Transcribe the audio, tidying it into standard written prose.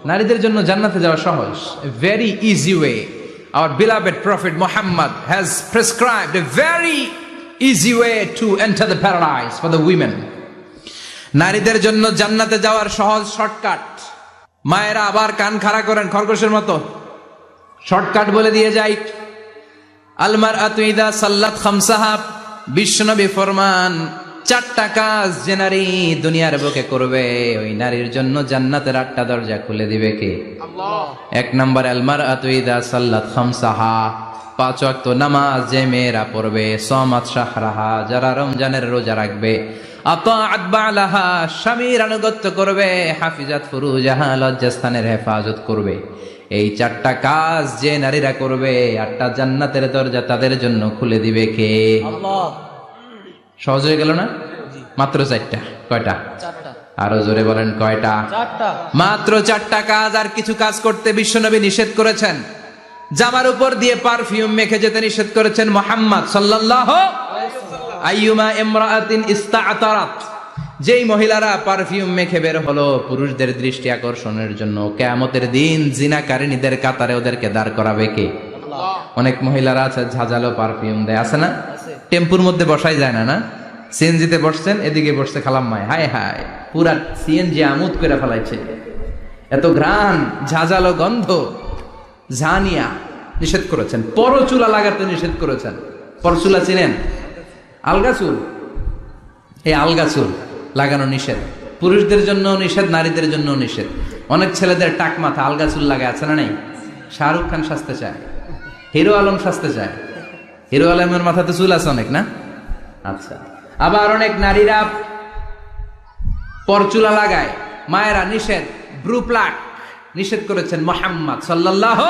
নারীদের জন্য জান্নাতে যাওয়া সহজ, a very easy way. Our beloved Prophet Muhammad has prescribed a very easy way to enter the paradise for the women. নারীদের জন্য জান্নাতে যাওয়ার সহজ শর্টকাট। মায়েরা আবার কান খাড়া করেন খরগোশের মতো, শর্টকাট বলে দিয়ে যাই। আল মারআতু ইযা সাল্লাত খামসাহা, বিশ্বনবী ফরমান, চারটা কাজ যে নারী দুনিয়ার বুকে করবে ওই নারীর জন্য জান্নাতের 8টা দরজা খুলে দিবে কে? আল্লাহ। 1 নাম্বার, আল মারআতু ইযা সাল্লাত খামসাহা, 5 ওয়াক্ত নামাজ যে মেয়েরা পড়বে, সামাত শাহরাহা, যারা রমজানের রোজা রাখবে, আতাআত বালাহা, স্বামীর আনুগত্য করবে, হাফিজাত ফুরুজাহা, লজ্জাস্থানের হেফাজত করবে। এই 4টা কাজ যে নারীরা করবে 8টা জান্নাতের দরজা তাদের জন্য খুলে দিবে কে? আল্লাহ। সহজ হয়ে গেল না? মাত্র 4টা। কয়টা? 4টা। আরো জোরে বলেন কয়টা? 4টা। মাত্র 4টা কাজ। আর কিছু কাজ করতে বিশ্বনবী নিষেধ করেছেন। জামার উপর দিয়ে পারফিউম মেখে যেতে নিষেধ করেছেন মুহাম্মদ সাল্লাল্লাহু আলাইহি ওয়াসাল্লাম। আইয়ুমা ইমরাআতিন ইস্তাআতারাত, যেই মহিলারা পারফিউম মেখে বের হলো পুরুষদের দৃষ্টি আকর্ষণের জন্য, কিয়ামতের দিন জিনাকারিনীদের কাতারে ওদেরকে দাঁড় করাবে কে? আল্লাহ। অনেক মহিলারা আছে ঝাঁঝালো পারফিউম দেয়, আছে না? টেম্পুর মধ্যে বসাই যায় না, না? সিএনজিতে বসছেন, এদিকে বসছে খালাম্মায়, হায় হায় পুরা সিএনজি আমোদ করে ফেলাইছে, এত ঘ্রাণ, ঝাঁঝালো গন্ধ। ঝানিয়া নিষেধ করেছেন। পরচুলা লাগাতে নিষেধ করেছেন। পরচুলা চিনেন? আলগা চুল, এই আলগা চুল লাগানো নিষেধ। পুরুষদের জন্য নিষেধ, নারীদের জন্য নিষেধ। অনেক ছেলেদের টাক মাথা আলগা চুল লাগায়, আছে না? নাই? শাহরুখ খান সাজতে চায়, হিরো আলম সাজতে চায়। হিরো আলমের মাথাতে চুল আছে অনেক, না? আচ্ছা। আবার অনেক নারীরা পরচুলা লাগায়। মায়েরা নিষেধ। ব্রু প্লাক নিষেধ করেছেন মুহাম্মদ সাল্লাল্লাহু